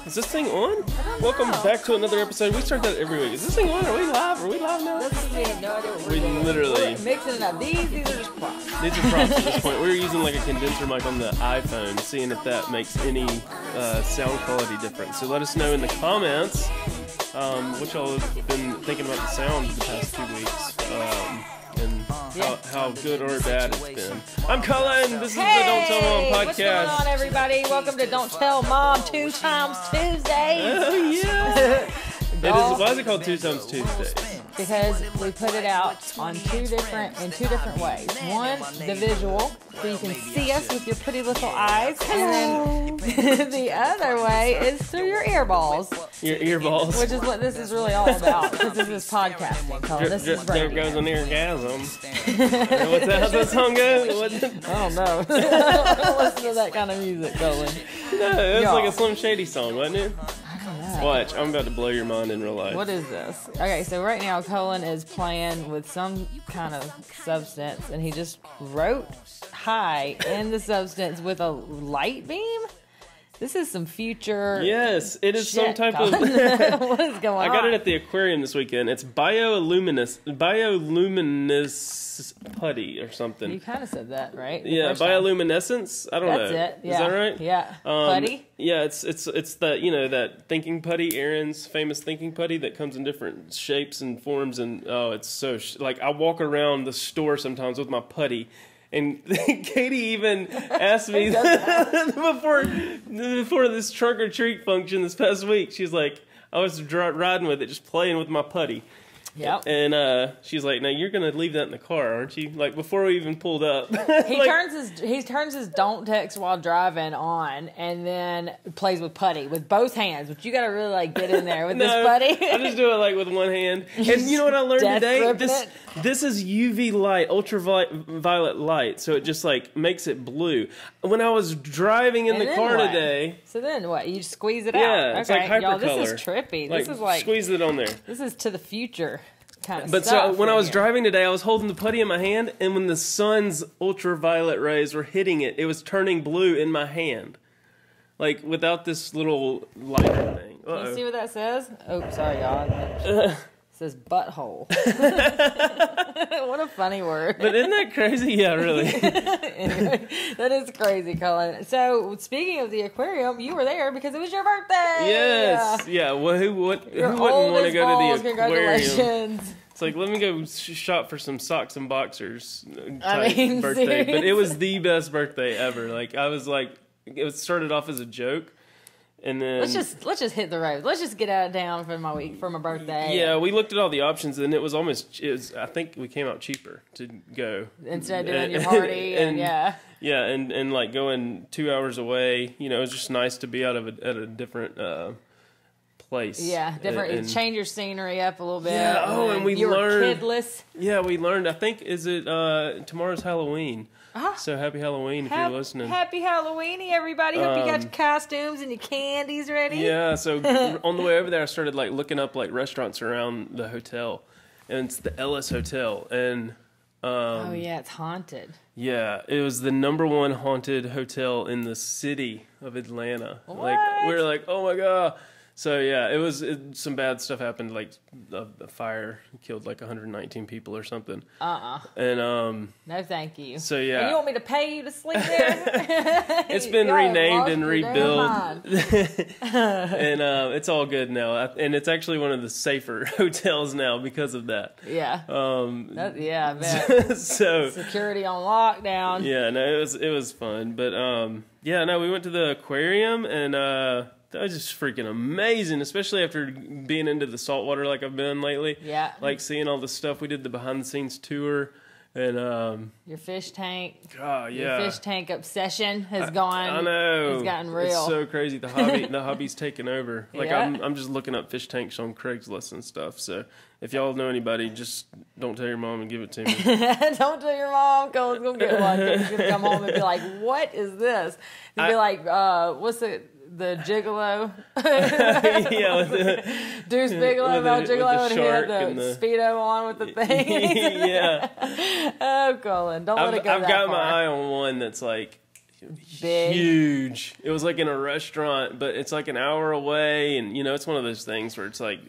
Is this thing on? Welcome back to another episode. We start that every week. Is this thing on? Are we live? Are we live now? We have no idea what we're doing. Literally... We're mixing it up. These are just props. These are props at this point. We're using like a condenser mic on the iPhone, seeing if that makes any sound quality difference. So let us know in the comments what y'all have been thinking about the sound the past 2 weeks. And how good or bad it's been. I'm Cullen. This is the Don't Tell Mom podcast. What's going on, everybody? Welcome to Don't Tell Mom 2 Times Tuesdays. Oh yeah. Why is it called 2 Times Tuesdays? Because we put it out on two different ways. One, the visual, so you can see us with your pretty little eyes, and then the other way is through your earballs. Your earballs. Which is what this is really all about, because this is podcasting. So this is there goes an orgasm. How's that song go? I don't know. I don't listen to that kind of music, Colin. No, it was like a Slim Shady song, wasn't it? Watch, I'm about to blow your mind in real life. What is this? Okay, so right now Colin is playing with some kind of substance, and he just wrote "high" in the substance with a light beam. This is some future. Yes, it is shit, some type of. What is going on? I got it at the aquarium this weekend. It's bioluminescence putty or something. You kind of said that, right? Yeah, bioluminescence. I don't know. That's it. Yeah. Is that right? Yeah. Putty. Yeah, it's that that thinking putty, Aaron's famous thinking putty that comes in different shapes and forms, and it's so like I walk around the store sometimes with my putty. And Katie even asked me before this trunk or treat function this past week. She's like, I was riding with it, just playing with my putty. Yep. And she's like, "Now you're gonna leave that in the car, aren't you?" Like before we even pulled up. He turns his don't text while driving on, and then plays with putty with both hands. But you got to really get in there with this putty. I just do it with one hand. And you know what I learned today? This is UV light, ultraviolet light, so it just makes it blue. When I was driving in the car today. So then what? You just squeeze it out. Yeah, it's like hypercolor. Y'all, this is trippy. This is squeeze it on there. This is to the future. Kind of but so when I was driving today, I was holding the putty in my hand, and when the sun's ultraviolet rays were hitting it, it was turning blue in my hand, without this little lighter thing. Can you see what that says? Oh, sorry, y'all. It says butthole. What a funny word. But isn't that crazy? Yeah, really. Anyway, that is crazy, Colin. So, speaking of the aquarium, you were there because it was your birthday. Yes. Yeah. Well, who wouldn't want to go to the aquarium? Congratulations. It's let me go shop for some socks and boxers type birthday. Seriously? But it was the best birthday ever. I was it started off as a joke. And then let's just hit the road. Let's just get out of town for my birthday. Yeah, we looked at all the options, and it was I think we came out cheaper to go instead of doing your party and going 2 hours away. It was just nice to be at a different place. Yeah, different. And change your scenery up a little bit. Yeah. And we learned. You were kidless. Yeah, we learned. I think tomorrow's Halloween. So happy Halloween if you're listening. Happy Halloweeny, everybody. Hope you got your costumes and your candies ready. Yeah, so on the way over there, I started looking up restaurants around the hotel. And it's the Ellis Hotel. And oh yeah, it's haunted. Yeah, it was the #1 haunted hotel in the city of Atlanta. What? We were oh my God. So yeah, some bad stuff happened, a fire killed 119 people or something. And no thank you. So yeah. And you want me to pay you to sleep there? It's been renamed and rebuilt. And it's all good now. And it's actually one of the safer hotels now because of that. Yeah. I bet. So security on lockdown. Yeah, no, it was fun. But we went to the aquarium, and that was just freaking amazing, especially after being into the saltwater like I've been lately. Yeah. Seeing all the stuff. We did the behind-the-scenes tour. And your fish tank. Oh, yeah. Your fish tank obsession has gone. I know. It's gotten real. It's so crazy. The hobby's taken over. I'm just looking up fish tanks on Craigslist and stuff. So if y'all know anybody, just don't tell your mom and give it to me. Don't tell your mom. Colin's gonna get one. He's gonna come home and be like, "What is this?" He'll be like, "What's it?" The Gigolo. Yeah. Deuce Bigelow about Gigolo, and he had the Speedo on with the thing. Yeah. Oh, Colin, don't let it go I've that got far. my eye on one that's Big. huge. It was like in a restaurant, but it's like an hour away, and you know, it's one of those things where it's like,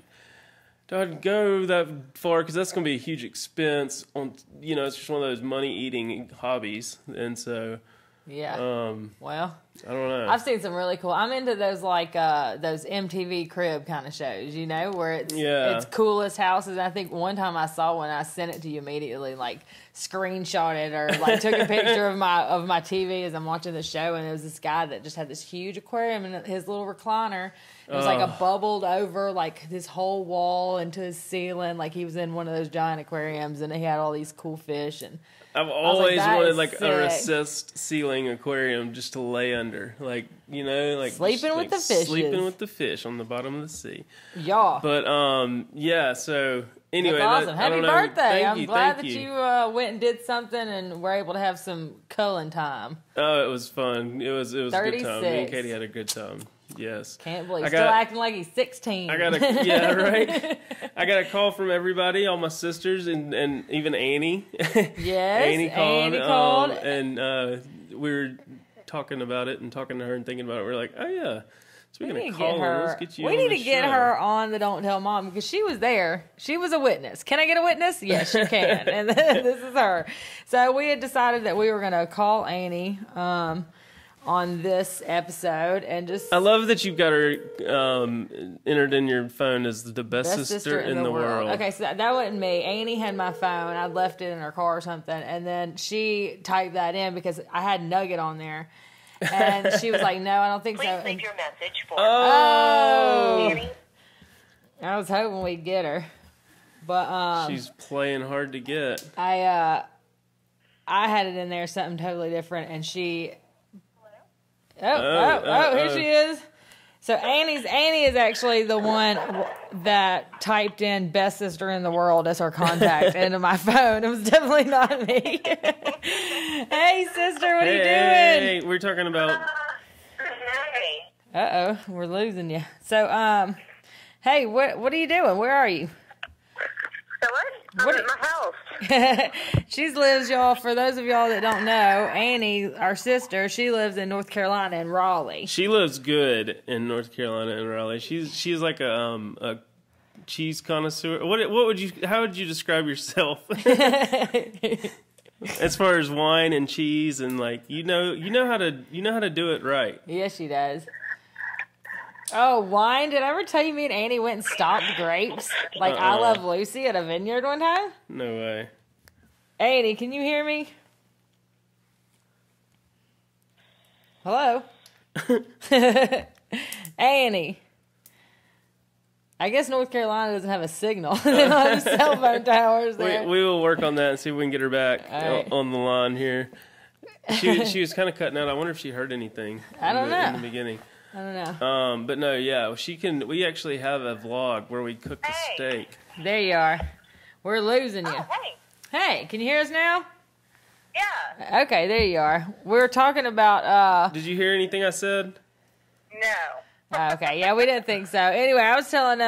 don't go that far because that's going to be a huge expense. On, you know, it's just one of those money-eating hobbies, and so. Yeah. Well, I don't know. I've seen some really cool. I'm into those like those MTV Crib kind of shows, you know, where it's coolest houses. I think one time I saw one, I sent it to you immediately, like screenshot it or like took a picture of my TV as I'm watching the show, and it was this guy that just had this huge aquarium in his little recliner. It was like a bubbled over like this whole wall into his ceiling, like he was in one of those giant aquariums, and he had all these cool fish. And I've always wanted like a recessed ceiling aquarium just to lay under, like, you know, like sleeping with the fishes. Sleeping with the fish on the bottom of the sea. Yeah. But yeah. So anyway, that's awesome. Happy birthday! I'm glad that you went and did something and were able to have some culling time. Oh, it was fun. It was a good time. Me and 36. Katie had a good time. Yes. Can't believe still acting like he's 16. I got a yeah, right. I got a call from everybody, all my sisters, and even Annie. Yes, Annie called. Annie called. And we were talking about it and talking to her and thinking about it. We are like, oh yeah, so we're gonna call her. Let's get you. We need to get her on the Don't Tell Mom because she was there. She was a witness. Can I get a witness? Yes, you can. And this is her. So we had decided that we were gonna call Annie. On this episode, and just I love that you've got her entered in your phone as the best sister in the world. Okay, so that wasn't me. Annie had my phone. I left it in her car or something, and then she typed that in because I had Nugget on there, and she was like, "No, I don't think so." Please leave your message for. Oh, I was hoping we'd get her, but she's playing hard to get. I had it in there something totally different, and she. Oh, here she is. So Annie is actually the one that typed in best sister in the world as her contact into my phone. It was definitely not me. Hey, sister, what are you doing? Hey, we're talking about... Uh-oh, we're losing you. So, hey, what are you doing? Where are you? I'm at my house. She lives, y'all, for those of y'all that don't know, Annie, our sister, she lives in North Carolina in Raleigh. She lives good in North Carolina in Raleigh. She's like a cheese connoisseur. How would you describe yourself? As far as wine and cheese and like you know how to do it right. Yes, she does. Oh, wine? Did I ever tell you me and Annie went and stomped grapes? Like I Love Lucy at a vineyard one time? No way. Annie, can you hear me? Hello? Annie. I guess North Carolina doesn't have a signal. They don't have cell phone towers there. We will work on that and see if we can get her back on the line here. She was kind of cutting out. I wonder if she heard anything in the beginning. I don't know. But no, yeah, we actually have a vlog where we cook the steak. There you are. We're losing you. Oh, hey. Hey, can you hear us now? Yeah. Okay, there you are. We're talking about, Did you hear anything I said? No. Okay, yeah, we didn't think so. Anyway, I was telling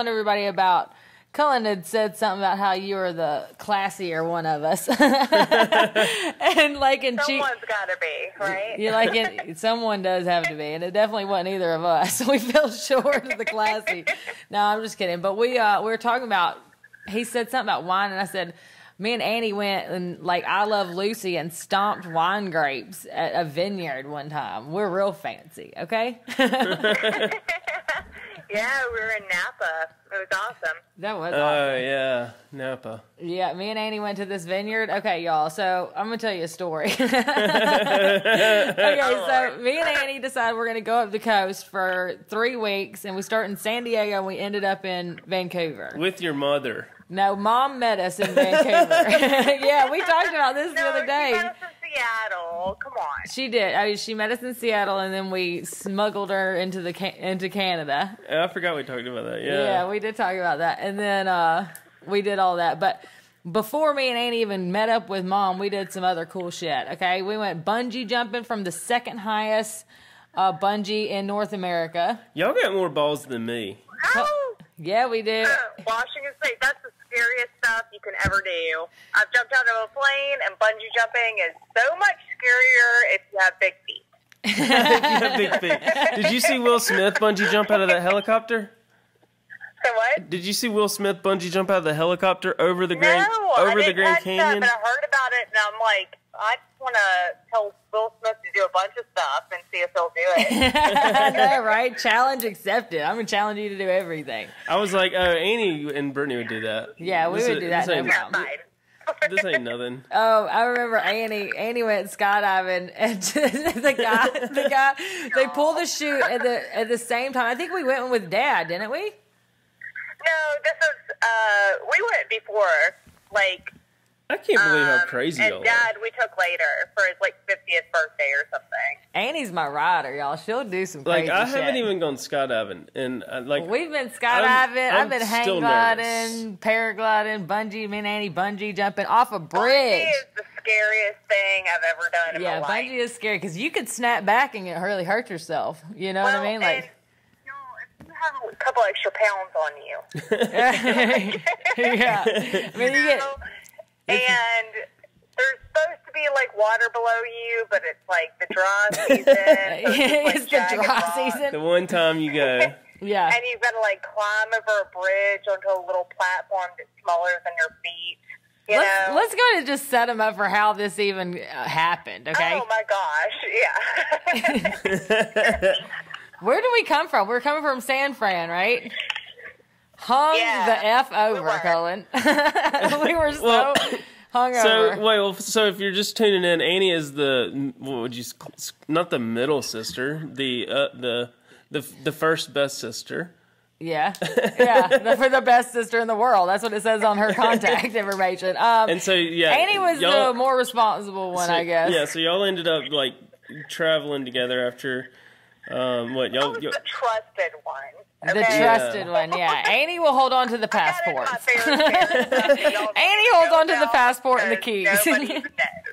everybody about Cullen had said something about how you were the classier one of us, and like in someone's got to be, right? You like someone does have to be, and it definitely wasn't either of us. We fell short of the classy. No, I'm just kidding. But we were talking about. He said something about wine, and I said, me and Annie went and like I Love Lucy and stomped wine grapes at a vineyard one time. We're real fancy, okay? Yeah, we were in Napa. It was awesome. That was awesome. Oh, yeah, Napa. Yeah, me and Annie went to this vineyard. Okay, y'all, so I'm going to tell you a story. So me and Annie decided we're going to go up the coast for 3 weeks, and we start in San Diego, and we ended up in Vancouver. With your mother. No, Mom met us in Vancouver. Yeah, we talked about this the other day. She met us in Seattle. Come on. She did. I mean, she met us in Seattle, and then we smuggled her into Canada. I forgot we talked about that. Yeah, we did talk about that, and then we did all that. But before me and Annie even met up with Mom, we did some other cool shit. Okay, we went bungee jumping from the second highest bungee in North America. Y'all got more balls than me. Oh. Yeah, we did. Washington State. That's the scariest stuff you can ever do. I've jumped out of a plane, and bungee jumping is so much scarier if you have big feet. If you have big feet. Did you see Will Smith bungee jump out of that helicopter? So what? Did you see Will Smith bungee jump out of the helicopter over the Grand Canyon? Canyon? But I heard about it, and I'm like, I just want to tell Will Smith to do a bunch of stuff and see if he'll do it. I know, right? Challenge accepted. I'm going to challenge you to do everything. I was like, oh, Annie and Brittany would do that. Yeah, we would do that. No problem. This ain't nothing. Oh, I remember Annie went skydiving, and the guy, they pulled the chute at the same time. I think we went with Dad, didn't we? No, this is, we went before, like... I can't believe how crazy y'all are. And Dad, we took later for his, 50th birthday or something. Annie's my rider, y'all. She'll do some crazy shit. I haven't even gone skydiving. And, we've been skydiving. I've been hang gliding, nervous. Paragliding, bungee. Me and Annie bungee jumping off a bridge. Bungee is the scariest thing I've ever done in my life. Yeah, bungee is scary because you could snap back and really hurt yourself. You know what I mean? If you have a couple extra pounds on you. Yeah. I mean, you get... And there's supposed to be water below you, but it's the dry season. So it's the dry season. The one time you go. Yeah. And you've got to climb over a bridge onto a little platform that's smaller than your feet. Let's go and just set them up for how this even happened, okay? Oh my gosh, yeah. Where do we come from? We're coming from San Fran, right? Hung the F over, Colin. We were so hungover. So if you're just tuning in, Annie is not the middle sister, the first best sister. Yeah, for the best sister in the world. That's what it says on her contact information. And so Annie was the more responsible one, I guess. Yeah, so y'all ended up traveling together after I was the trusted one. Okay. The trusted one, yeah. Annie will hold on to the passport. Annie holds on to the passport and the keys. Nobody knows.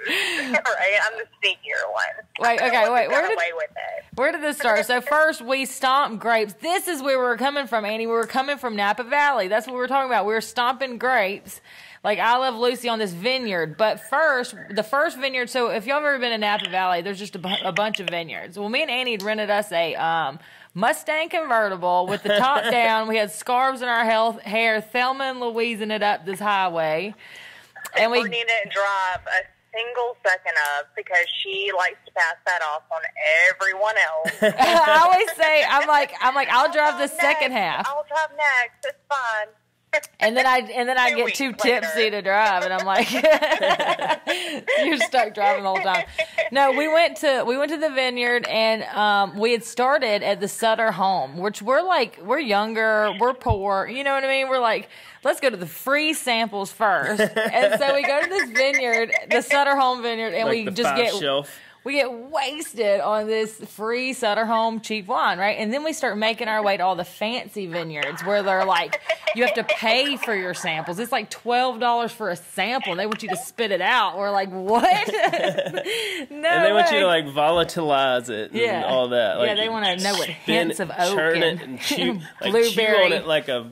Right? I'm the sneakier one. Where did this start? So first we stomped grapes. This is where we were coming from, Annie. We were coming from Napa Valley. That's what we were talking about. We were stomping grapes. I Love Lucy on this vineyard. But the first vineyard, so if y'all have ever been in Napa Valley, there's just a bunch of vineyards. Well, me and Annie had rented us a Mustang convertible with the top down. We had scarves in our hair, Thelma and Louising it up this highway. And we didn't drive a single second of because she likes to pass that off on everyone else. I always say, I'm like, I'll drive the second half. I'll drive next. It's fine. And then I get too tipsy to drive, and I'm like, you're stuck driving the whole time. No, we went to the vineyard, and we had started at the Sutter home, which we're younger, we're poor, you know what I mean? We're like, let's go to the free samples first, and so we go to this vineyard, the Sutter home vineyard, and we just get wasted on this free Sutter home cheap wine, right? And then we start making our way to all the fancy vineyards where they're you have to pay for your samples. It's $12 for a sample, and they want you to spit it out. We're like, what? No. And they want you to volatilize it and all that. Yeah, they want to know what hints of oak churn and it and chew, blueberry. Chew on it like a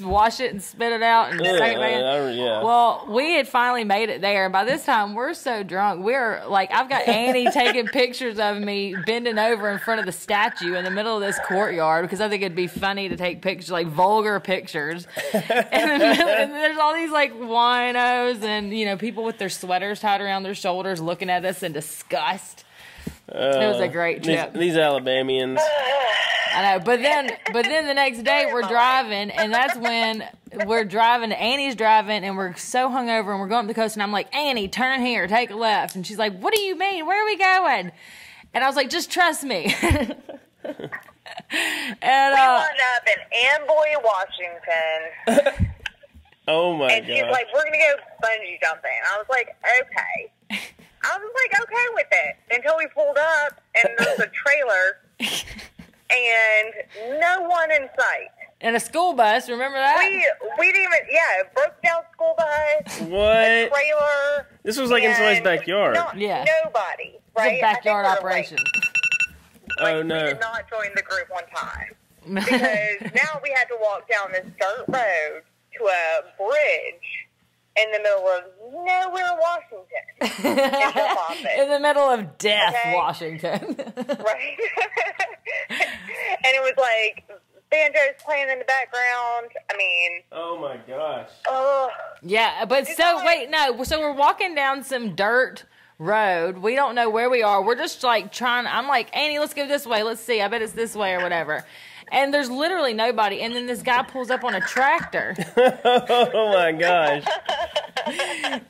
wash it and spit it out and Well, we had finally made it there, and by this time we're so drunk. We're I've got Annie taking pictures of me bending over in front of the statue in the middle of this courtyard because I think it'd be funny to take pictures, vulgar pictures. And there's all these winos and people with their sweaters tied around their shoulders looking at us in disgust. It was a great trip. These Alabamians. I know, but then the next day we're driving, and that's when we're driving. Annie's driving, and we're so hungover, and we're going up the coast, and I'm like, Annie, turn here, take a left, and she's like, what do you mean? Where are we going? And I was like, just trust me. And we wound up in Amboy, Washington. Oh my god! And she's like, we're gonna go bungee jumping. I was like, okay. I was like, okay with it until we pulled up, and there's a trailer. And no one in sight. And a school bus, remember that? We didn't even, broke down school bus. What? A trailer. This was in somebody's backyard. Nobody, right? It's a backyard operation. Oh, no. We did not join the group one time. Because now we had to walk down this dirt road to a bridge in the middle of nowhere, Washington. And jump off it. In the middle of death, Okay. Washington. Right? And it was like banjos playing in the background. I mean, Oh my gosh. oh, Yeah, but so wait, no. So we're walking down some dirt road. We don't know where we are. We're just like trying. I'm like, Annie, let's go this way. Let's see. I bet it's this way or whatever. And there's literally nobody. And then this guy pulls up on a tractor, Oh my gosh.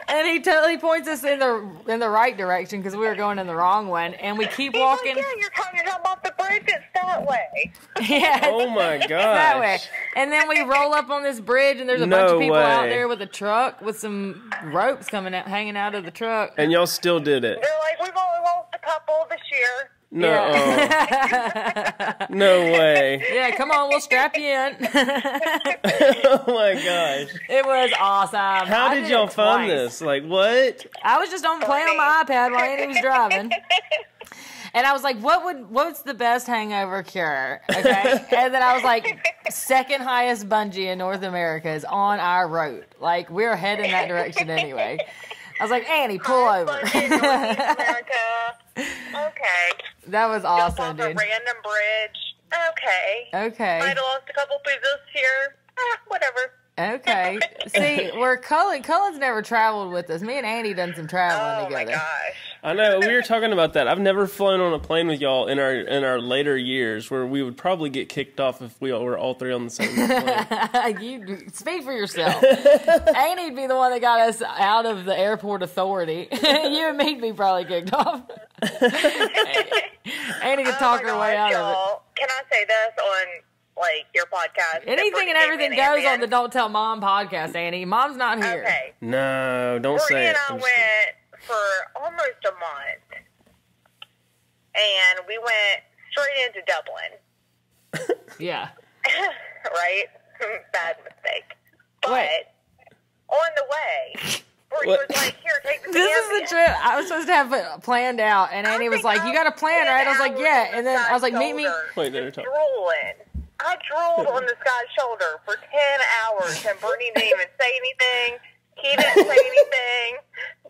and he totally points us in the right direction because we were going in the wrong one. And we keep he's walking. like, yeah, you're trying to jump off the bridge. It's that way. Yeah, Oh my gosh. that way. And then we roll up on this bridge, and there's a bunch No of people out way. there with a truck with some ropes coming out, hanging out of the truck. And y'all still did it. They're like, we've only lost a couple this year. No. Yeah. No way. Yeah, come on, we'll strap you in. Oh my gosh. It was awesome. How I did it y'all find twice. this? Like, what? I was just playing on my iPad while Andy was driving. And I was like, what's the best hangover cure? Okay. And then I was like, second highest bungee in North America is on our route. Like, we're heading that direction anyway. I was like, Annie, pull over. Bungee in Northeast America. Okay. That was Jump awesome, off a dude. random bridge. Okay. Okay. Might have lost a couple pesos here. Whatever. Okay. See, Cullen's never traveled with us. Me and Andy done some traveling Oh my together. gosh. I know, we were talking about that. I've never flown on a plane with y'all in our later years, where we would probably get kicked off if we were all three on the same plane. You speak for yourself. Andy'd be the one that got us out of the airport authority. You and me'd be probably kicked off. Andy could talk her way out of y'all. Can I say this on like your podcast? it. Anything and everything goes on the Don't Tell Mom podcast, Andy. Mom's not here. Okay. No, don't say Brittany it. and I went for almost a month, and we went straight into Dublin. Yeah. Right? Bad mistake. But Wait. on the way, Brittany was like, "Here, take the This is the Ambien." trip I was supposed to have it planned out, and Andy was like, "You got a plan, right?" I was like, "Yeah," and then I was like, "Meet me." Wait, they're talking. Drooling. I drooled on this guy's shoulder for 10 hours, and Brittany didn't even say anything. He didn't say anything.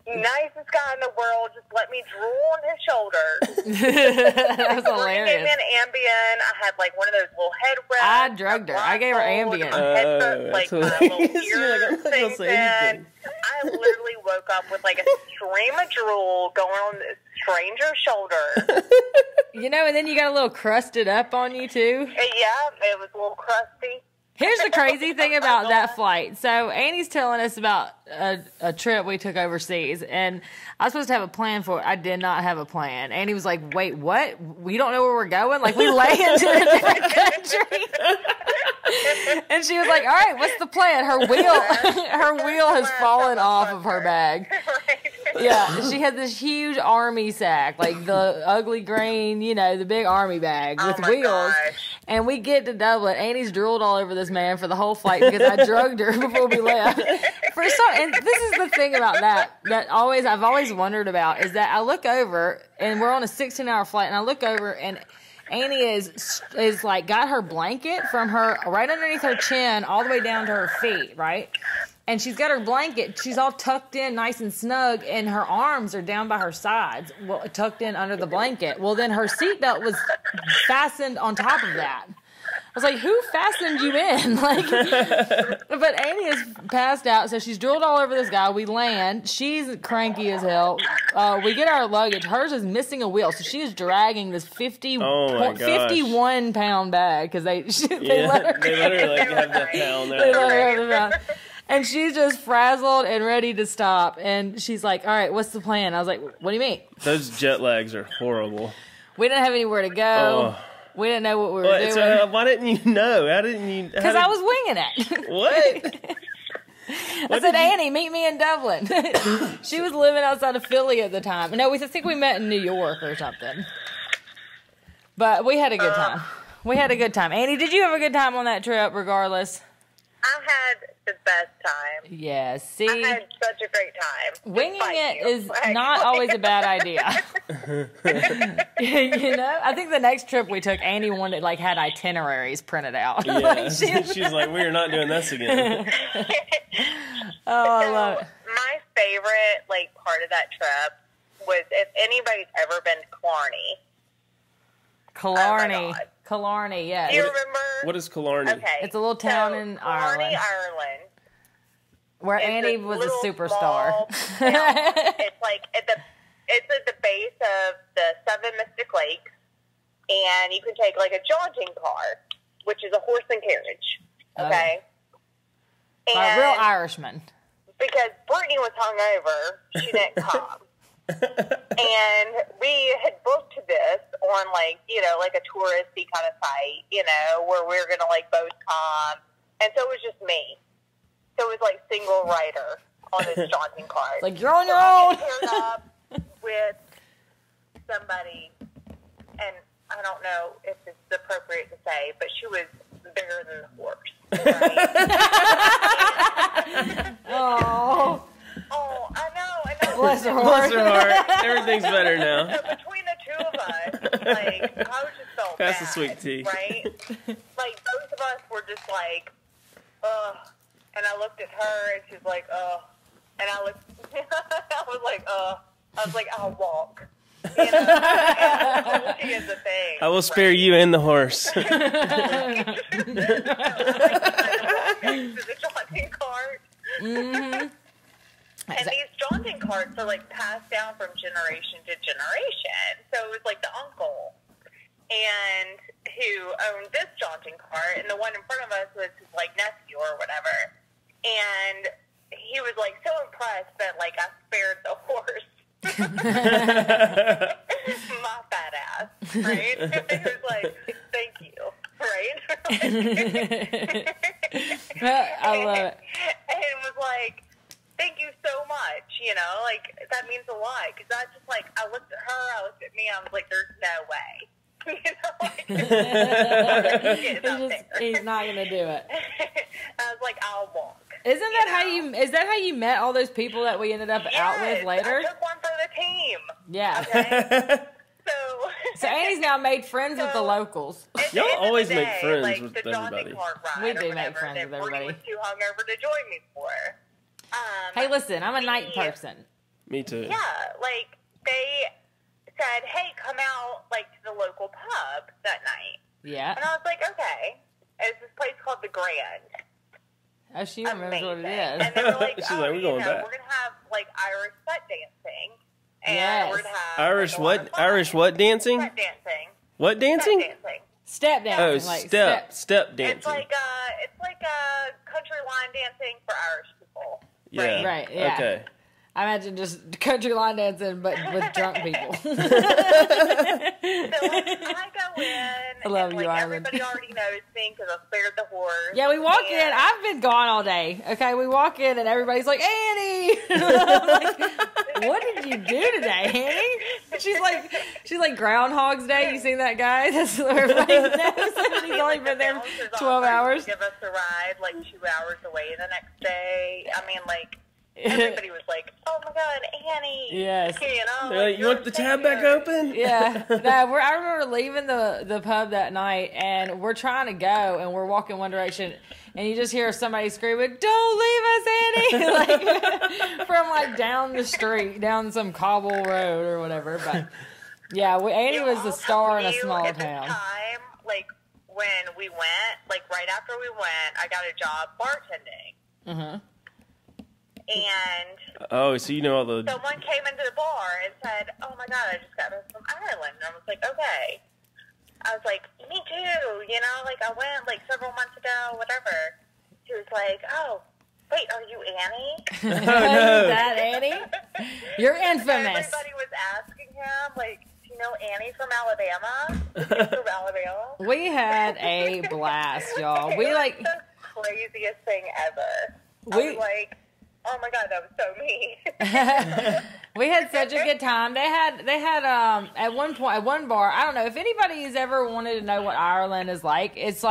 Nicest guy in the world, just let me drool on his shoulder. That was Brittany gave me hilarious. an Ambien. I had like one of those little head wraps. I drugged her. I gave her Ambien. My head, like my that's little hilarious. You're ear like, I'm not gonna things say in. anything. I literally woke up with like a stream of drool going on this stranger's shoulder. You know, and then you got a little crusted up on you too. Yeah, it was a little crusty. Here's the crazy thing about that flight. So Annie's telling us about a trip we took overseas, and I was supposed to have a plan for it. I did not have a plan. Annie was like, "Wait, what? We don't know where we're going? Like, we landed in a different country." And she was like, "All right, what's the plan?" Her wheel has fallen off of her bag. Yeah, she had this huge army sack, like the ugly green, you know, the big army bag with my wheels. gosh. And we get to Dublin. Annie's drooled all over this man for the whole flight because I drugged her before we left. And this is the thing about that I've always wondered about is that I look over and we're on a 16-hour flight, and I look over and Annie is like got her blanket from her right underneath her chin all the way down to her feet, right? And she's got her blanket. She's all tucked in nice and snug, and her arms are down by her sides, tucked in under the blanket. Well, then her seatbelt was fastened on top of that. I was like, who fastened you in? Like, but Annie is passed out, so she's drooled all over this guy. We land. She's cranky as hell. We get our luggage. Hers is missing a wheel, so she is dragging this 51-pound bag because they let her like have that down there. they let her have the pound. And she's just frazzled and ready to stop. And she's like, "All right, what's the plan?" I was like, "What do you mean?" Those jet lags are horrible. We didn't have anywhere to go. Oh. We didn't know what we were What? doing. So, why didn't you know? How didn't you? Because I was winging it. What? I said, "Annie, meet me in Dublin." She was living outside of Philly at the time. No, I think we met in New York or something. But we had a good time. We had a good time. Annie, did you have a good time on that trip regardless? I had the best time. Yeah, see, I had such a great time. winging Despite it you, is actually. not always a bad idea. You know, I think the next trip we took, Annie wanted had itineraries printed out. Yeah, she's like, we are not doing this again. Oh, I love it. My favorite part of that trip was if anybody's ever been to Killarney. Killarney. Oh my God. Killarney, yes. Do you remember? What is Killarney? Okay. It's a little town in Killarney, Ireland. Ireland. Where It's Annie this was little a superstar. small town. It's at the base of the Seven Mystic Lakes, and you can take a jaunting car, which is a horse and carriage. Okay. By a And real Irishman. because Brittany was hungover, she didn't come. And we had booked this on a touristy kind of site, where we were gonna both come, and so it was just me. So it was single rider on this jaunting car. You're on your own. Paired up with somebody, and I don't know if it's appropriate to say, but she was bigger than the horse. Right? Oh. Oh, I know. Bless her Bless her heart. heart. Everything's better now. So between the two of us, I just felt Pass bad, the sweet tea. right? Both of us were just ugh. And I looked at her, and she's like, ugh. And I looked, I was like, ugh. I was like, I'll walk. And she is a thing. I will spare you and the horse. To the jaunting cart. Mm-hmm. And these jaunting carts are passed down from generation to generation. So it was the uncle and who owned this jaunting cart, and the one in front of us was his nephew or whatever. And he was so impressed that I spared the horse. My fat ass, right? He was like, thank you, right? I love it. And it was like, thank you so much, that means a lot. Because I just I looked at her, I looked at me, I was like, there's no way. He's not going to do it. I was like, I'll walk. Is that how you met all those people that we ended up out with later? I took one for the team. Yeah. Okay. So Annie's now made friends with the locals. Y'all always make friends with the everybody. We do make friends with everybody. Was too hungover to join me for. Hey, listen, I'm a night person. Me too. Yeah, they said, hey, come out to the local pub that night. Yeah. And I was like, okay. It's this place called the Grand. Oh, she remembers what it is. And they were like, She's like, we're going back. We're gonna have Irish set dancing. And Yes. we're gonna have Irish what? Irish what dancing? Set dancing. What dancing? Set dancing. Step Oh, dancing. step It's dancing. like country line dancing for Irish people. Yeah. Right, yeah. Okay. I imagine just country line dancing, but with drunk people. So I go in, I love and you, Ireland. everybody already knows me because I spared the horse. Yeah, we walk in. and- I've been gone all day. Okay, we walk in and everybody's like, Annie. I'm like, what did you do today, Annie? She's like Groundhog's Day. You seen that guy? That's what everybody knows. He's only been there 12 hours. Give us a ride 2 hours away the next day. I mean, everybody was like, "Oh my God, Annie!" Yes. They're like, you want the tab back open? Yeah. No, I remember leaving the pub that night, and we're trying to go, and we're walking one direction, and you just hear somebody screaming, "Don't leave us, Annie!" From down the street, down some cobble road or whatever. But yeah, Annie was the star in a small at town. The time, when we went, right after we went, I got a job bartending. Mm-hmm. And Oh, so you know all the. someone came into the bar and said, "Oh my God, I just got back from Ireland." And I was like, "Okay." I was like, "Me too." I went several months ago, whatever. He was like, "Oh, wait, are you Annie?" no. That Annie? You're infamous. Everybody was asking him, "Do you know Annie from Alabama?" From Alabama. We had a blast, y'all. We It was the craziest thing ever. I was like, oh my God, that was so me. we had such a good time. They had at one bar, I don't know if anybody's ever wanted to know what Ireland is like. It's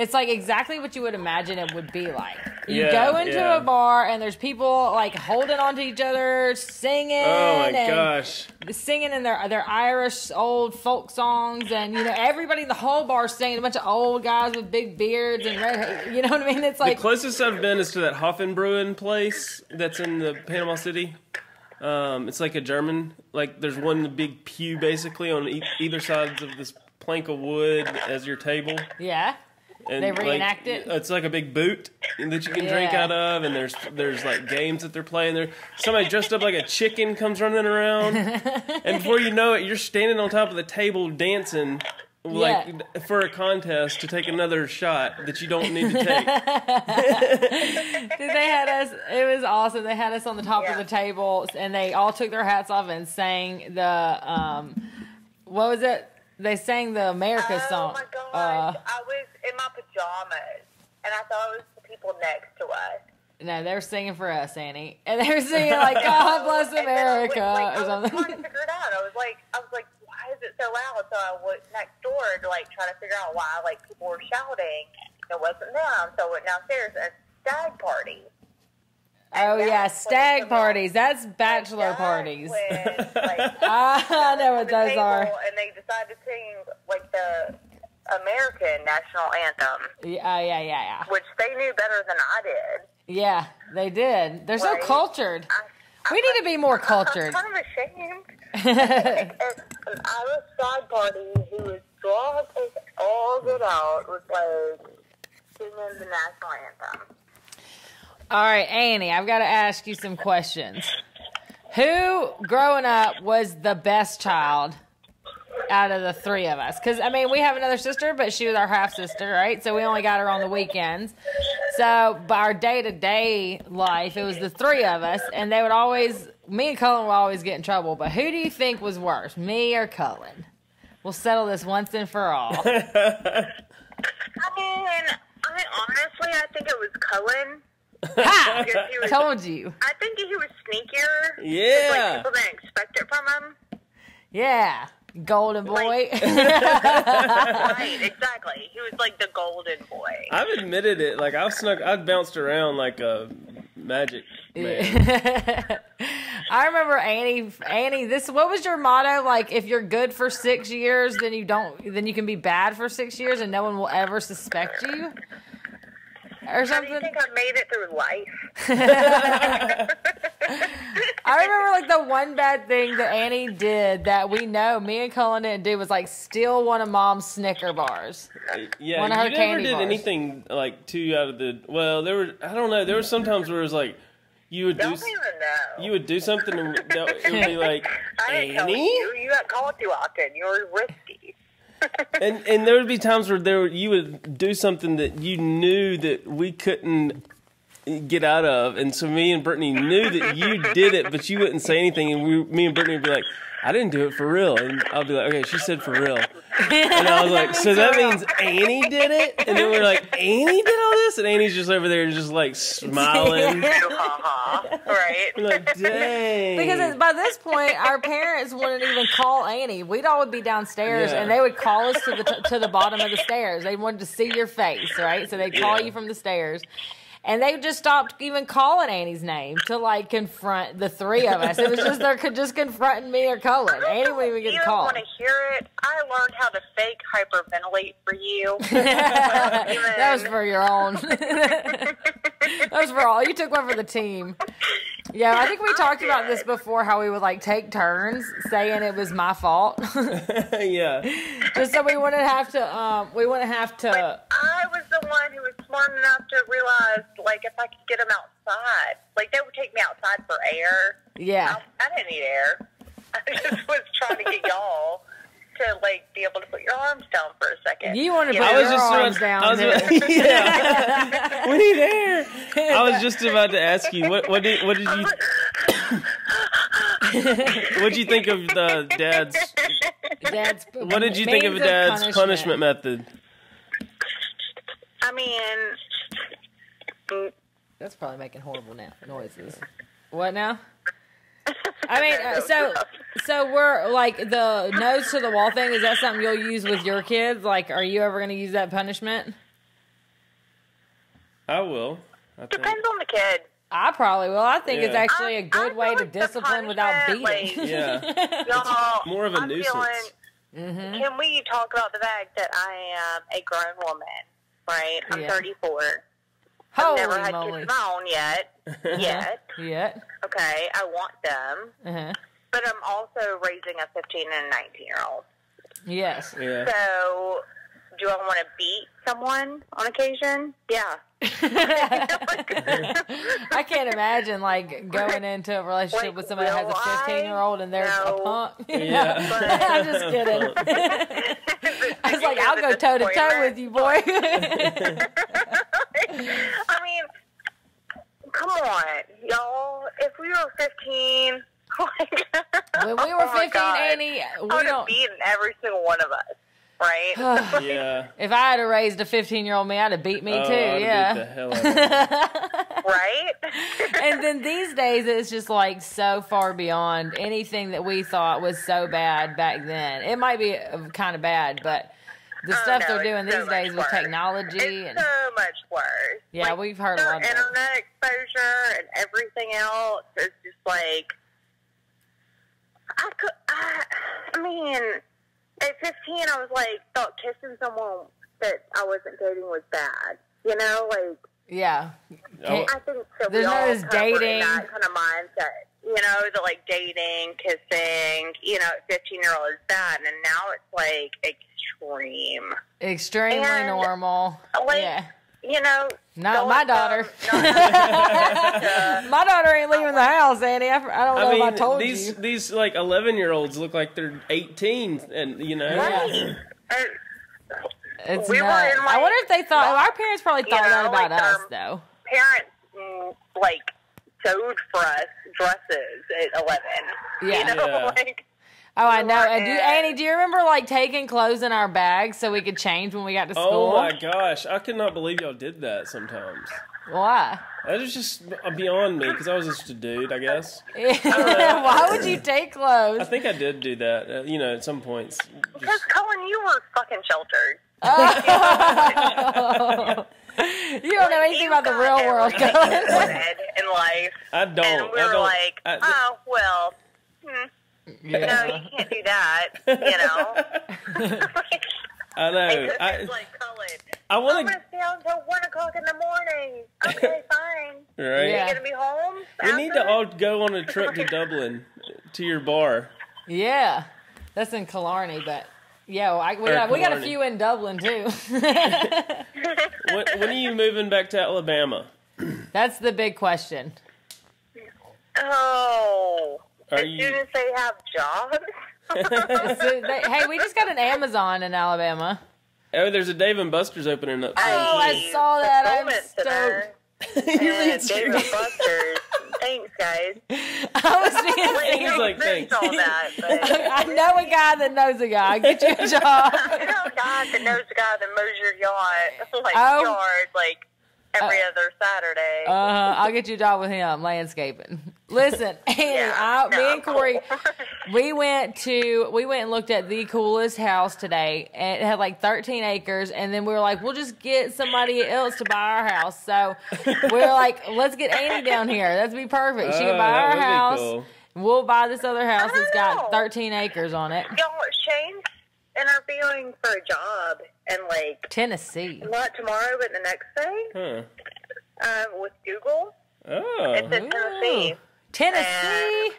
It's like exactly what you would imagine it would be like. You Yeah, go into yeah. a bar and there's people like holding onto each other, singing. Oh my and gosh. singing in their Irish old folk songs, and everybody in the whole bar singing. A bunch of old guys with big beards and red hair. You know what I mean? It's like The closest I've been is to that Hoffenbruen place that's in the Panama City. It's like a German, like there's one big pew basically on either sides of this plank of wood as your table. yeah. And They reenact it? It's like a big boot that you can drink Yeah. out of, and there's like games that they're playing. There, somebody dressed up like a chicken comes running around, and before you know it, you're standing on top of the table dancing. Like for a contest to take another shot that you don't need to take. They had us. It was awesome. They had us on the top of the table, and they all took their hats off and sang the what was it? They sang the America song. Oh my gosh. I was in my pajamas, and I thought it was the people next to us. No, they were singing for us, Annie, and they were singing like "God Bless America" I or was something. trying to figure it out. I was like, why is it so loud? So I went next door to like try to figure out why like people were shouting. It wasn't them. So I went downstairs and stag party. Oh yeah, stag parties. That's bachelor Like, parties. when, like, I know what those are. And they decided to sing like the American national anthem, Yeah. which they knew better than I did. Yeah, they did. They're so Right. cultured. We need to be more cultured. I'm kind of ashamed. And an Irish stag party who was drunk as all get out was like singing the national anthem. All right, Annie, I've got to ask you some questions. Who, growing up, was the best child out of the three of us? Because, I mean, we have another sister, but she was our half-sister, right? So we only got her on the weekends. So, by our day-to-day life, it was the three of us, and they would always, me and Cullen would always get in trouble. But who do you think was worse, me or Cullen? We'll settle this once and for all. I mean, I think it was Cullen. Ha! Because he was, Told you. I think he was sneakier. Yeah. Like, people didn't expect it from him. Yeah. Golden boy. Right, exactly. He was like the golden boy. I've admitted it. Like I'd bounced around like a magic man. I remember Annie, what was your motto? Like, if you're good for 6 years, then you can be bad for 6 years and no one will ever suspect you? Or How do something? you think I made it through life? I remember, like, the one bad thing that Annie did that we know me and Cullen didn't do was, like, steal one of Mom's Snicker bars. Yeah, One of her you never candy did bars. anything like too out of the. Well, I don't know. There were some times where it was like you would Don't even know. you would do something and it would be like I didn't tell Annie. you got called too often. You were risky. And there would be times where you would do something that you knew that we couldn't get out of, and so me and Brittany knew that you did it, but you wouldn't say anything, and me and Brittany would be like, I didn't do it for real, and I'll be like, okay, she said for real, and I was like, so that means Annie did it, and then we're like, Annie did all this, and Annie's just over there just like smiling, Right? we're like, dang, Because by this point, our parents wouldn't even call Annie. We'd all be downstairs, Yeah. and they would call us to the bottom of the stairs. They wanted to see your face, right? So they'd call Yeah. you from the stairs. And they just stopped even calling Annie's name to, like, confront the three of us. It was just they're just confronting me or Cullen. Annie wouldn't even get called. want to hear it. I learned how to fake hyperventilate for you. That was for your own. That was for all. You took one for the team. Yeah, I think we talked about this before, how we would, like, take turns saying it was my fault. yeah, Just so we wouldn't have to, I was the one who was smart enough to realize, like, if I could get them outside, like, they would take me outside for air. yeah. I didn't need air. I just was trying to get y'all to, like, be able to put your arms down for a second. You want to You put know? your arms down. yeah, we need air. I was just about to ask you what did you what'd you think of the Dad's what did you think of means Dad's punishment method? I mean, That's probably making horrible noises. What now? I mean, so we're like the nose to the wall thing. Is that something you'll use with your kids? Like, are you ever going to use that punishment? I will. I think. Depends on the kid. I probably will. I think it's Yeah. actually a good way to feel like the discipline without beating. punishment, Yeah. Y'all, More of a I'm nuisance. Feeling, Can we talk about the fact that I am a grown woman, right? I'm Yeah. 34. Holy I've never had moly. kids of my own yet. Yet. Okay, I want them. Uh-huh. But I'm also raising a 15 and a 19-year-old. Yes. Yeah. So, do I want to beat someone on occasion? Yeah. I can't imagine like going into a relationship Like, with somebody that has a will 15-year-old and they're No. a punk. Yeah. I'm just kidding. I was like, I'll go toe to toe with you, boy. I mean, come on, y'all. If we were 15, When we were 15, Annie, I we would have don't. beaten every single one of us, right? Yeah. If I had raised a 15-year-old me, I'd have beat me too. I'd Yeah. beat the hell out of him. Right? And then these days, it's just like so far beyond anything that we thought was so bad back then. It might be kind of bad, but the stuff no, they're doing it's so these days much with worse. technology It's and so much worse. yeah, Like, we've heard a their lot of that. internet exposure and everything else is just like, I mean, at 15, I was like, thought kissing someone that I wasn't dating was bad. You know, like, Yeah. Oh, I think that There's we no all this kind of were in dating. that kind of mindset. You know, the like dating, kissing, you know, 15-year-old is bad, and now it's like extreme. Extremely And, normal. Like, Yeah. you know, Not going my from daughter. not- My daughter ain't leaving the house, Annie. I don't know if I told these you. these like 11-year-olds look like they're 18, and you know. Right. It's we were nuts. in, I like, wonder if they thought. Our parents probably you thought that know, about like, us, though. Parents, like, sewed for us dresses at 11. Yeah. You know, Yeah. like, Oh, I know. were And in- Annie, do you remember like taking clothes in our bags so we could change when we got to school? Oh my gosh, I could not believe y'all did that sometimes. Why? That was just beyond me because I was just a dude, I guess. Why would you take clothes? I think I did do that, you know, at some points. because, Cullen, you were fucking sheltered. You don't know anything about the real world, Everything Colin. you wanted in life. I don't. And we I were don't. like, oh, well, no, you can't do that, you know? I know. It's like, Cullen, I I'm want going to stay out until 1 o'clock in the morning. Okay, fine. Right? Yeah. You going to be home? We need to after? all go on a trip to Dublin, to your bar. Yeah, that's in Killarney, but yeah, we Or got a Killarney. few in Dublin too. When are you moving back to Alabama? That's the big question. Oh. Are As you- soon as they have jobs? Hey, we just got an Amazon in Alabama. Oh, there's a Dave and Buster's opening up. Oh, I saw that. I'm stoked. And Dave and Buster's. Thanks, guys. I was being He's like, thanks. all that, but I know a guy that knows a guy. Get you a job. I know a guy that knows a guy that mows your yard, like Oh. yard, like every other Saturday. I'll get you a job with him, landscaping. Listen, Annie, me and Corey, we went and looked at the coolest house today, and it had like 13 acres, and then we were like, we'll just get somebody else to buy our house. So we were like, let's get Annie down here. That'd be perfect. She can buy that our would be house. cool. We'll buy this other house that's got know. 13 acres on it. Y'all, Shane's interviewing for a job, and like Tennessee. not tomorrow, but the next day, Huh. with Google. Oh. It's in Tennessee. Tennessee.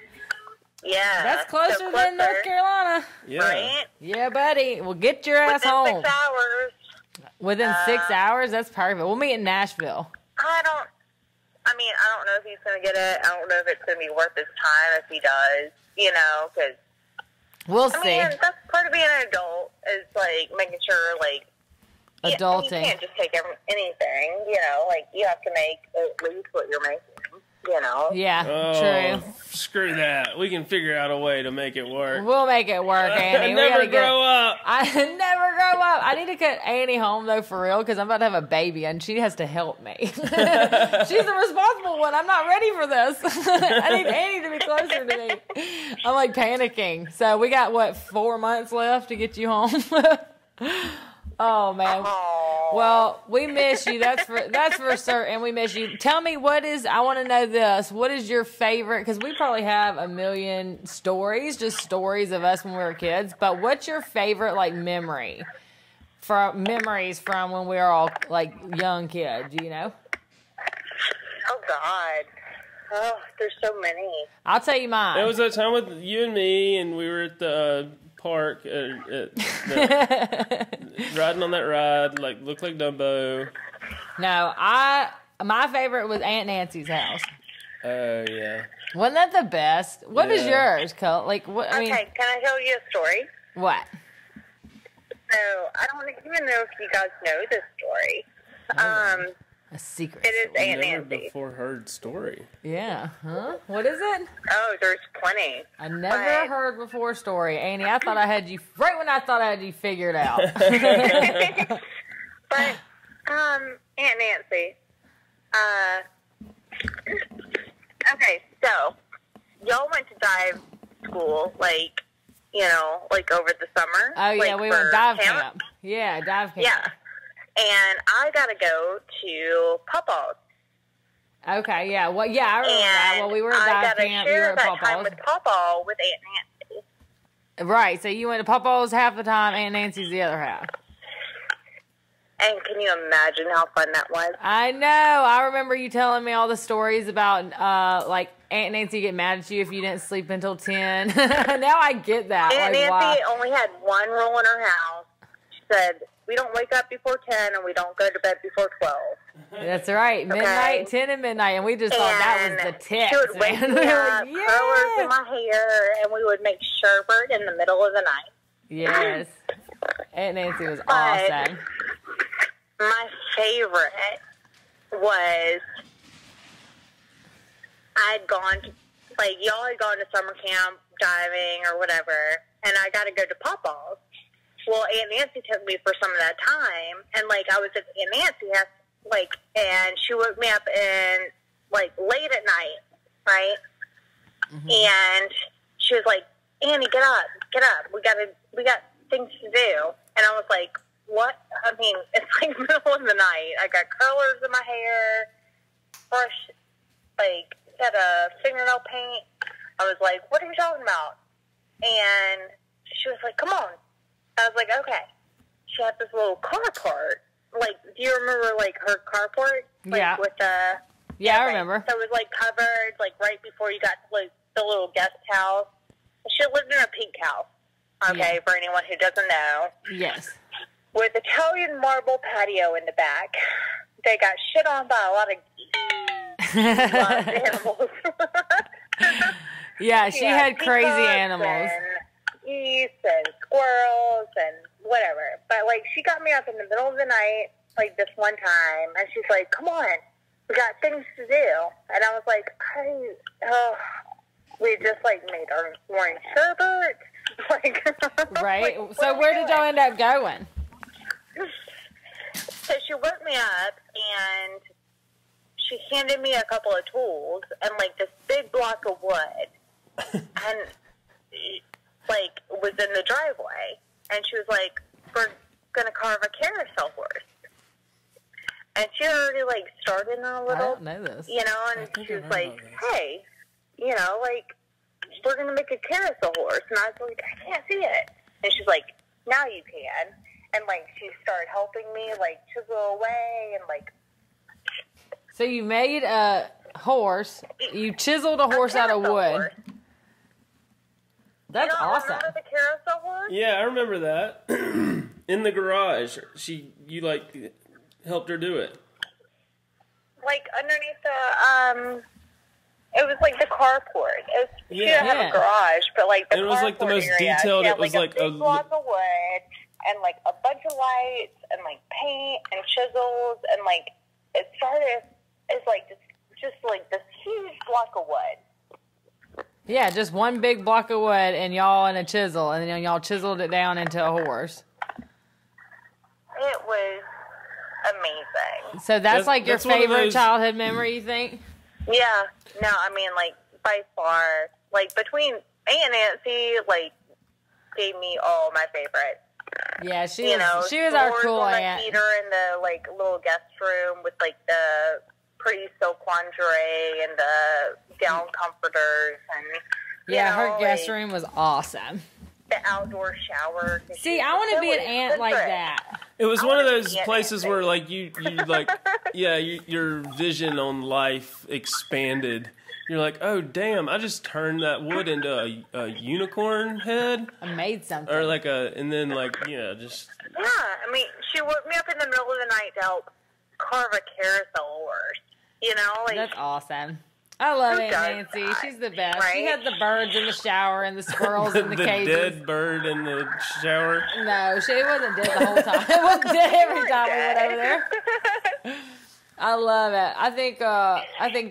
Yeah, That's closer so than North Carolina. Yeah. right? Yeah, buddy. Well, get your ass Within home. 6 hours. Within 6 hours? That's perfect. We'll meet in Nashville. I don't know if he's going to get it. I don't know if it's going to be worth his time if he does, you know, because, We'll I see. mean, that's part of being an adult is, like, making sure, like, you Adulting. can't just take anything, you know, like, you have to make at least what you're making, you know. Yeah, Oh, true. screw that. We can figure out a way to make it work. We'll make it work, Annie. We Never gotta grow up. I never grow up. I need to get Annie home though, for real, because I'm about to have a baby and she has to help me. She's the responsible one. I'm not ready for this. I need Annie to be closer to me. I'm like panicking. So we got 4 months left to get you home. Oh man. Oh, Well, we miss you. That's for certain. We miss you. Tell me, I want to know this. What is your favorite? Because we probably have a million stories, just stories of us when we were kids. But what's your favorite, like, memories from when we were all, like, young kids, you know? Oh, God. Oh, there's so many. I'll tell you mine. It was that time with you and me, and we were at the park, riding on that ride, like, looked like Dumbo. No, my favorite was Aunt Nancy's house. Oh, yeah. Wasn't that the best? What is yours, Cole? Like, what? I mean, Okay, can I tell you a story? What? So, I don't even know if you guys know this story. A secret. It is Aunt Never Nancy. before heard story. Yeah. Huh? What is it? Oh, there's plenty. I never heard before story, Annie. I thought I had you right when I thought I had you figured out. But, Aunt Nancy. Okay, so, y'all went to dive school, like, you know, like over the summer. Oh, yeah, like we went for dive camp. Yeah, dive camp. Yeah. And I gotta go to Papa's. Okay, yeah. Well, yeah, I remember that. Well, we were at dive camp. You were at that time Papa's. with Papa with Aunt Nancy. Right, so you went to Papa's half the time, Aunt Nancy's the other half. And can you imagine how fun that was? I know. I remember you telling me all the stories about, like, Aunt Nancy get mad at you if you didn't sleep until 10. Now I get that. Aunt like, Nancy only had one rule in her house. She said, we don't wake up before 10 and we don't go to bed before 12. That's right. Midnight, 10 and midnight. And we just thought that was the tip. She would wake me up, curlers in my hair, and we would make sherbet in the middle of the night. Yes. Aunt Nancy was But awesome. my favorite was I'd gone to, like, y'all had gone to summer camp diving or whatever, and I got to go to Papa's. Well, Aunt Nancy took me for some of that time, and, like, I was at Aunt Nancy's house, like, and she woke me up in, like, late at night, right? Mm-hmm. And she was like, Annie, get up. We got things to do. And I was like, what? I mean, it's like middle of the night. I got curlers in my hair, brush, like, had a fingernail paint. I was like, what are you talking about? And she was like, come on. I was like, okay. She had this little carport. Like, do you remember, like, her carport? Like, yeah. With the... Yeah, I remember. So it was, like, covered, like, right before you got to, like, the little guest house. She lived in a pink house, okay, for anyone who doesn't know. Yes. With Italian marble patio in the back. They got shit on by a lot of wild animals. Yeah, she had crazy animals. And geese and squirrels and whatever. But, like, she got me up in the middle of the night, like, this one time, and she's like, come on, we got things to do. And I was like, we just, like, made our morning sherbet. Like, right. Like, so where did y'all end up going? So she woke me up, and she handed me a couple of tools and, like, this big block of wood. And, like, was in the driveway. And she was like, we're going to carve a carousel horse. And she already, like, started on a little. I don't know this. You know, and she was like, hey, you know, like, we're going to make a carousel horse. And I was like, I can't see it. And she's like, now you can. And, like, she started helping me, like, chisel away and, like. So you made a horse. You chiseled a horse out of wood. Horse. That's awesome. Remember the carousel horse? Yeah, I remember that. In the garage, you like helped her do it. Like underneath the it was like the carport. She didn't have a garage, but like the carport. And it was like the most area. detailed. It was like a big block of wood and like a bunch of lights and like paint and chisels and like it started as like just like this huge block of wood. Yeah, just one big block of wood and y'all and a chisel, and then y'all chiseled it down into a horse. It was amazing. So that's like your favorite childhood memory, you think? Yeah. No, I mean, like, by far, like, between Aunt Nancy, like, gave me all my favorite Yeah, she You was, know, she was our s'mores cool on the aunt. heater in the like little guest room with like the pretty silk lingerie and the down comforters and Yeah, her guest like, room was awesome. the outdoor shower. See, I want to be an aunt like that. It was I one of wanna those be an places aunt. where like you like your vision on life expanded. You're like, oh damn, I just turned that wood into a unicorn head, I made something. or like and then like just Yeah, I mean, she woke me up in the middle of the night to help carve a carousel horse. You know, like That's awesome. I love Who Aunt does Nancy. that, She's the best. She right? had the birds in the shower and the squirrels the in the cages. dead bird in the shower. No, she wasn't dead the whole time. It wasn't dead every time we went over there. I love it. I think,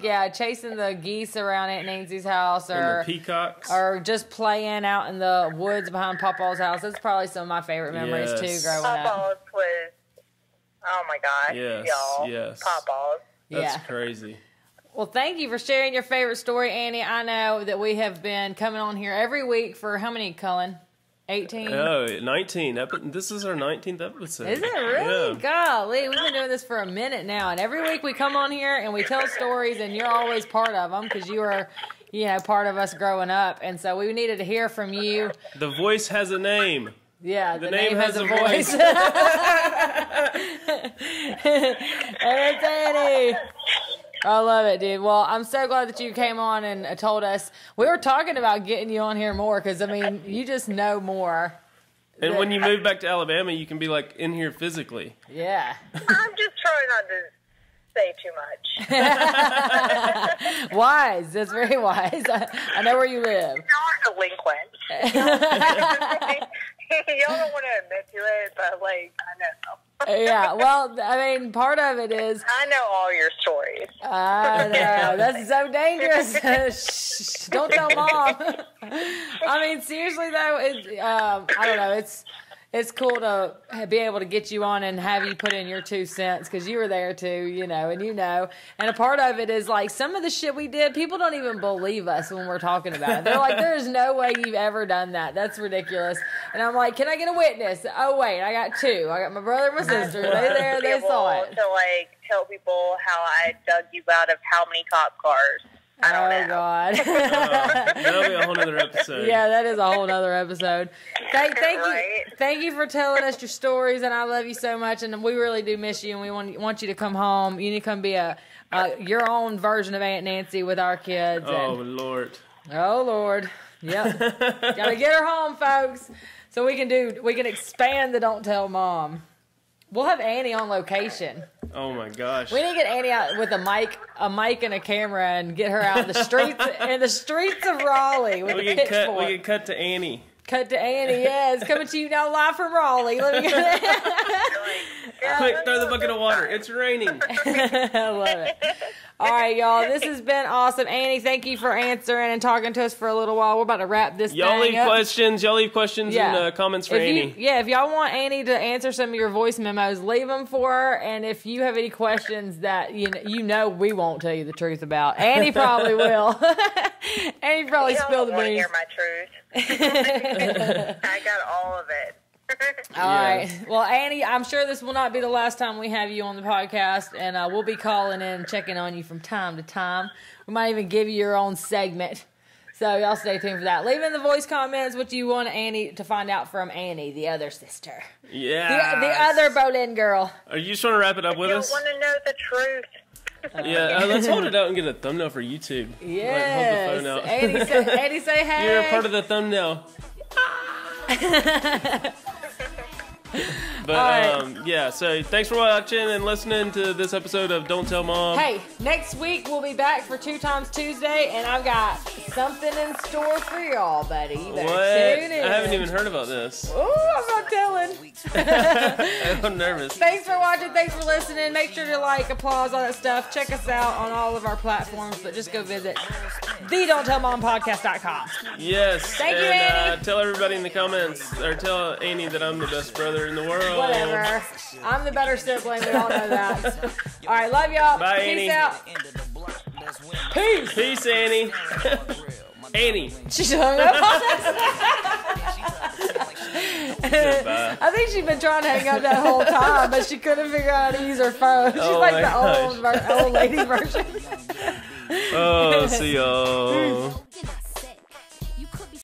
yeah, chasing the geese around Aunt Nancy's house, And or the peacocks. or just playing out in the woods behind Papa's house. That's probably some of my favorite memories Yes. too, growing up. Pawpaws was, oh my gosh, Yes, y'all. yes. Pawpaws. That's Yeah. crazy. Well, thank you for sharing your favorite story, Annie. I know that we have been coming on here every week for how many, Cullen? 18? Oh, 19. This is our 19th episode. Is it really? Yeah. Golly, we've been doing this for a minute now, and every week we come on here and we tell stories, and you're always part of them because you are, part of us growing up, and so we needed to hear from you. The voice has a name. Yeah, The name has a voice. and it's Annie. I love it, dude. Well, I'm so glad that you came on and told us. We were talking about getting you on here more because, I mean, you just know more. And when you move back to Alabama, you can be like in here physically. Yeah. I'm just trying not to say too much. Wise. That's very wise. I know where you live. Y'all are delinquent. Y'all don't want to admit to it, but like, I know. Yeah, well, I mean, part of it is... I know all your stories. I know. That's so dangerous. Shh, don't tell Mom. I mean, seriously, though, I don't know. It's cool to be able to get you on and have you put in your 2 cents because you were there too, and And a part of it is like some of the shit we did, people don't even believe us when we're talking about it. They're like, there's no way you've ever done that. That's ridiculous. And I'm like, can I get a witness? Oh, wait, I got 2. I got my brother and my sister. They there, they saw it. To like tell people how I dug you out of how many cop cars. I don't know. God. That'll be a whole other episode. Yeah, that is a whole nother episode. Thank Right. you, thank you for telling us your stories, and I love you so much. And we really do miss you, and we want you to come home. You need to come be your own version of Aunt Nancy with our kids. Oh Lord. Oh Lord. Yep. Gotta get her home, folks. So we can expand the Don't Tell Mom. We'll have Annie on location. Oh my gosh. We need to get Annie out with a mic and a camera and get her out in the streets of Raleigh with a pitchfork. We can cut to Annie. Cut to Annie, yes. Coming to you now live from Raleigh. Let me get Quick, throw the bucket of water. It's raining. I love it. All right, y'all. This has been awesome. Annie, thank you for answering and talking to us for a little while. We're about to wrap this Y'all thing leave up. questions. Y'all leave questions in the comments for Annie. If y'all want Annie to answer some of your voice memos, leave them for her. And if you have any questions that you know we won't tell you the truth about, Annie probably will. Annie probably spilled the want to beans. hear my truth. I got all of it. All right. Well, Annie, I'm sure this will not be the last time we have you on the podcast, and we'll be calling in and checking on you from time to time. We might even give you your own segment. So y'all stay tuned for that. Leave in the voice comments what you want Annie to find out from Annie, the other sister. Yeah. The other Bolin girl. Are you just trying to wrap it up with us? I want to know the truth. Yeah, let's hold it out and get a thumbnumb for YouTube. Yes. Like, hold the phone out. Annie say hey. You're a part of the thumbnail. But yeah, so thanks for watching and listening to this episode of Don't Tell Mom. Hey, next week we'll be back for 2 Times Tuesday, and I've got something in store for y'all, buddy. You better What? tune in. I haven't even heard about this. Ooh, I'm not telling. I'm nervous. Thanks for watching. Thanks for listening. Make sure to like, applause, all that stuff. Check us out on all of our platforms, but just go visit thedon'ttellmompodcast.com. Yes. Thank you, and, Annie. tell everybody in the comments, or tell Annie that I'm the best brother in the world. Whatever. I'm the better sibling. We all know that. All right, love y'all. Bye, Peace Annie. out. Peace. Peace, Annie. Annie. She hung up on us. Bye. I think she's been trying to hang up that whole time, but she couldn't figure out how to use her phone. She's Oh like my the old lady version. Oh, see y'all.